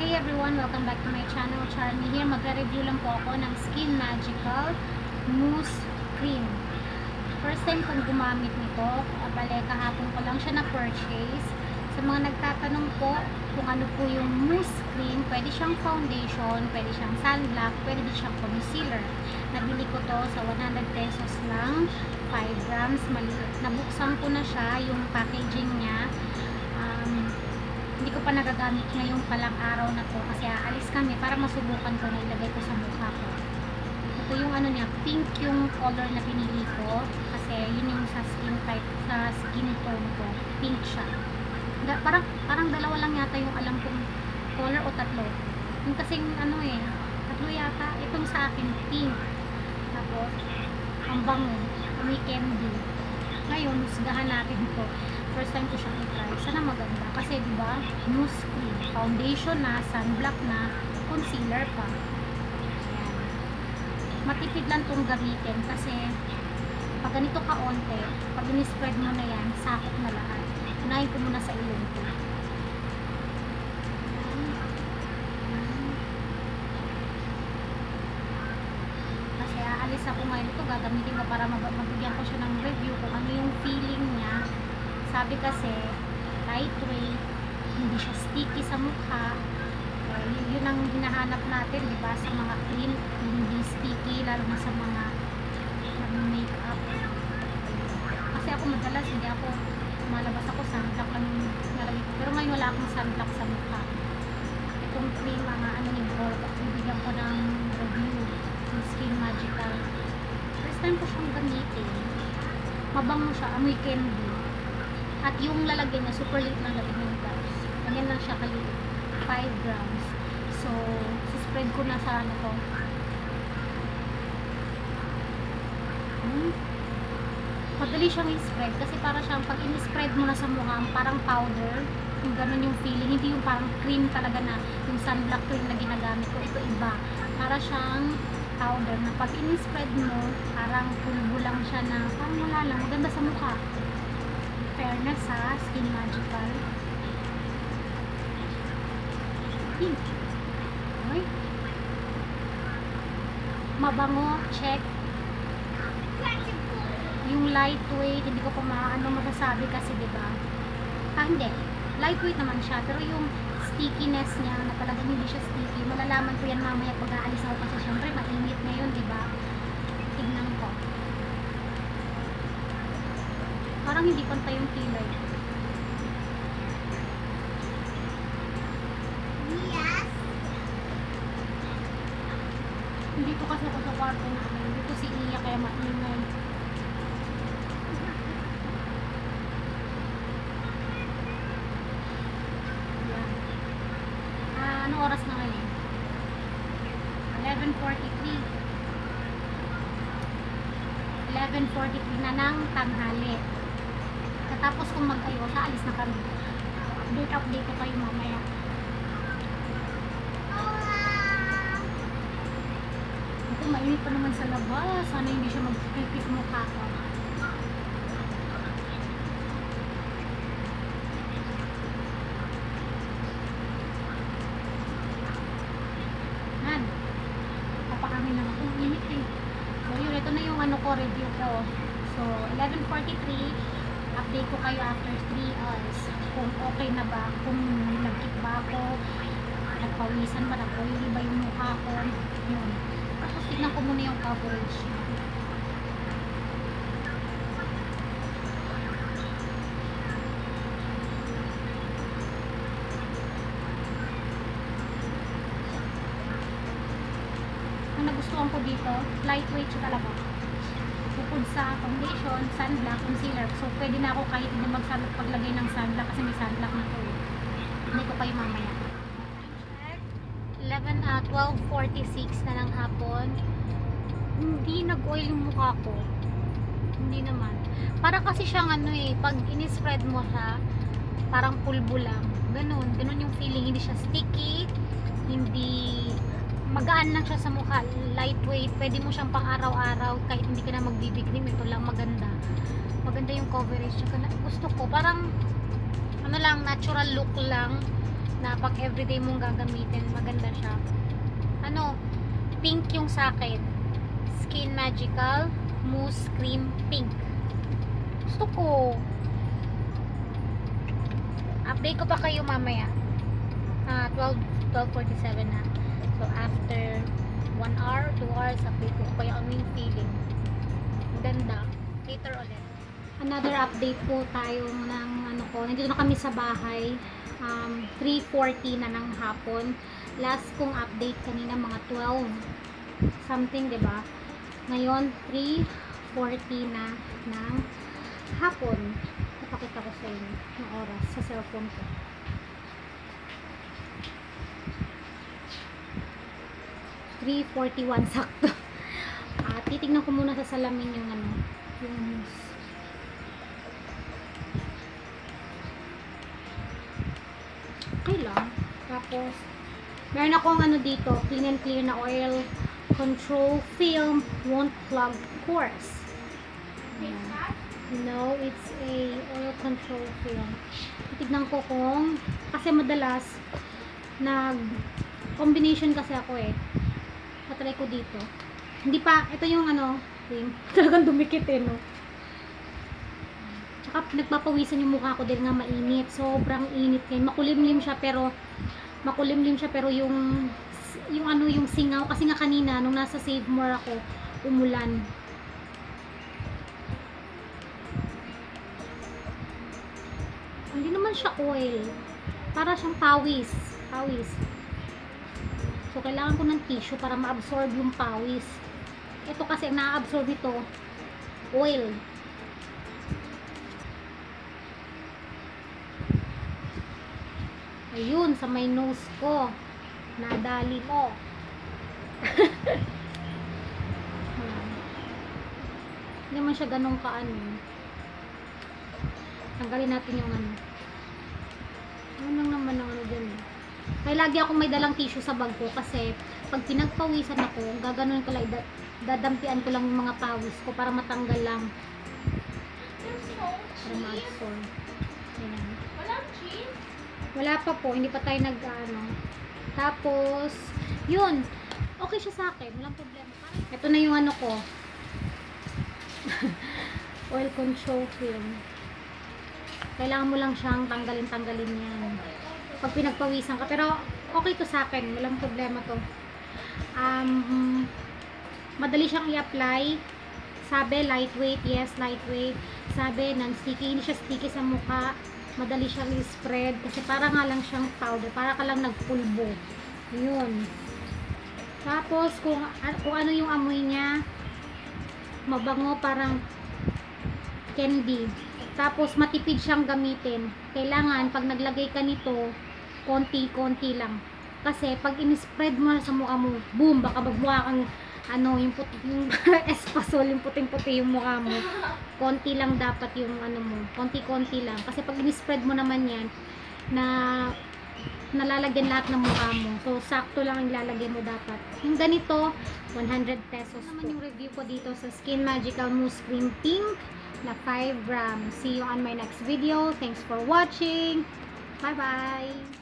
Hey everyone! Welcome back to my channel. Charmy here. Magre-review lang po ako ng Skin Magical Mousse Cream. First time kong gumamit nito. Bale, kahapon ko lang siya na-purchase. Sa mga nagtatanong po kung ano po yung mousse cream, pwede siyang foundation, pwede siyang sunblock, pwede din siyang concealer. Nabili ko to sa 100 pesos lang, 5 grams, maliit. Nabuksan ko na siya, yung packaging niya. Hindi ko pa nagagamit ngayong palang araw na to kasi aalis kami para masubukan ko na ilagay ko sa mukha ko. Ito yung ano niya, pink yung color na pinili ko kasi yun yung sa skin type, sa skin tone ko, pink siya. Parang dalawa lang yata yung alam kong color o tatlo. Yung kasing ano tatlo yata. Itong sa akin, pink. Tapos, ang bango, may candy. Ngayon, husgahan natin ito. First time ko siyang i-try. Sana maganda. Kasi diba, mousse cream, foundation na, sunblock na, concealer pa. Ayan. Matipid lang itong gamitin kasi pag ganito ka-onte, pag in-spread mo na yan, sakop na lahat. Unahin ko muna sa ilong ko. Kasi aalis ako ngayon ito, gagamitin ko para mabigyan ko siya ng review kung ano yung feeling niya. Sabi kasi, lightweight, hindi siya sticky sa mukha. Yun ang hinahanap natin, diba? Sa mga cream, hindi sticky, lalo na sa mga makeup. Kasi ako madalas, hindi ako malabas ako, sunblock lang yung nalagay ko. Pero ngayon wala akong sunblock sa mukha. Itong cream, mga ano yung ball, bibigyan ko ng review, yung Skin Magical. First time ko siyang gamitin. Mabango siya, amoy candy. At yung lalagyan niya, super liit lang lalagyan niya guys. Ganyan lang siya kaliit. 5 grams. So, spread ko na sa ano to. Madali siyang i-spread kasi para siyang pag in-spread mo na sa mukha, parang powder. Yung ganun yung feeling. Hindi yung parang cream talaga na yung sunblock cream na ginagamit ko. Ito iba. Para siyang powder na pag in-spread mo, parang pulbo lang siya na parang wala lang. Maganda sa mukha. Fairness sa Skin Magical. Pink. Okay. Mabango, check. Yung lightweight, hindi ko pa masasabi kasi diba? Hindi. Lightweight naman siya, pero yung stickiness niya, na talagang hindi siya sticky, malalaman ko yan mamaya pag aalis ako kasi syempre mainit ngayon, diba? Tignan ko. Parang hindi pantay yung kilay. Yes. Dito kasi ako sa kwarto namin. Dito si Iya kaya maingay. Yan. Anong oras na ngayon? 11:43. 11:43 na ng tanghali. Tapos kung mag-ayos, alis na kami. Update ko kayo mamaya. Ito, mainit pa naman sa labas. Sana hindi siya mag-pipit mukha ko. Nan, papakami lang ako. Init eh. So yun, ito na yung ano ko, review ko. So, 11:43. Update ko kayo after 3 hours kung okay na ba, kung nagkit ba ako, nagpawisan ba, nag-oily ba yung mukha ko, yun. Tapos tignan ko muna yung coverage. Ang nagustuhan ko dito, lightweight siya talaga. Bukod sa foundation, sunblock, concealer. So, pwede na ako kahit hindi paglagay ng sunblock kasi may sunblock na to. Hindi ko pa yung mamaya. 12:46 na ng hapon. Hindi nag-oil yung mukha ko. Hindi naman. Para kasi siyang pag in-spread mo siya, parang pulbo lang. Ganun yung feeling. Hindi siya sticky, hindi magaan lang siya sa mukha, lightweight, pwede mo siyang pang araw-araw kahit hindi ka na magbibigrim, ito lang maganda yung coverage, gusto ko, parang ano lang, natural look lang na pag everyday mong gagamitin, maganda siya. Ano, pink yung sa akin. Skin Magical Mousse Cream Pink. Gusto ko. Update ko pa kayo mamaya. 12:47 na. So after 1 hour, 2 hours, update ko kayo ano yung feeling. Ganda. Later ulit. Another update po tayo ng ano ko. Nandito na kami sa bahay. 3:40 na ng hapon. Last kong update kanina mga 12 something, 'di ba? Ngayon 3:40 na ng hapon. Ipakita ko sa inyo yung oras sa cellphone ko. (3:41) sakto. Titignan ko muna sa salamin yung ano, yung news. Okay lang. Tapos meron akong ano dito, clean and clear na oil control film, won't clog pores. No, it's a oil control film. Titignan ko kung, kasi madalas nag combination kasi ako eh. Patry ko dito. Hindi pa, ito yung ano, cream. Talagang dumikit eh, no? Tsaka nagpapawisan yung mukha ko dahil nga mainit. Sobrang init ngayon. Makulimlim siya pero yung ano, yung singaw. Kasi nga kanina, nung nasa Save More ako, umulan. Hindi naman siya oil. Para siyang pawis. So, kailangan ko ng tissue para ma-absorb yung pawis. Ito kasi, na-absorb ito, oil. Ayun, sa may nose ko. Nadali mo. Hindi naman siya ganun kaano. Tanggalin natin yung ano. Ano lang naman ang ano dyan. Kaya lagi akong may dalang tissue sa bag ko kasi pag pinagpawisan ako, gaganon ko lang, dadampian ko lang yung mga pawis ko para matanggal lang. Para ma-absorb. Ayan. Wala pa po, hindi pa tayo nag-ano. Tapos, yun. Okay siya sa akin, walang problema. Ito na yung ano ko. Oil control film. Kailangan mo lang siyang tanggalin yan. Pag pinagpawisan ka. Pero, okay to sa akin. Walang problema to. Madali siyang i-apply. Sabi, lightweight. Yes, lightweight. Sabi, non-sticky. Hindi siya sticky sa mukha. Madali siyang i-spread. Kasi para nga lang siyang powder. Para ka lang nagpulbo. Yun. Tapos, kung ano yung amoy niya, mabango, parang candy. Tapos, matipid siyang gamitin. Kailangan, pag naglagay ka nito, konti-konti lang. Kasi, pag in-spread mo sa mukha mo, boom, baka magmukha kang, ano, yung espasol, yung puting-puti yung mukha mo. Konti lang dapat yung, ano mo, konti-konti lang. Kasi, pag in-spread mo naman yan, na nalalagyan lahat ng mukha mo. So, sakto lang ang ilalagay mo dapat. Yung ganito, 100 pesos. Ito naman yung review ko dito sa Skin Magical Mousse Cream Pink na 5 grams. See you on my next video. Thanks for watching. Bye-bye!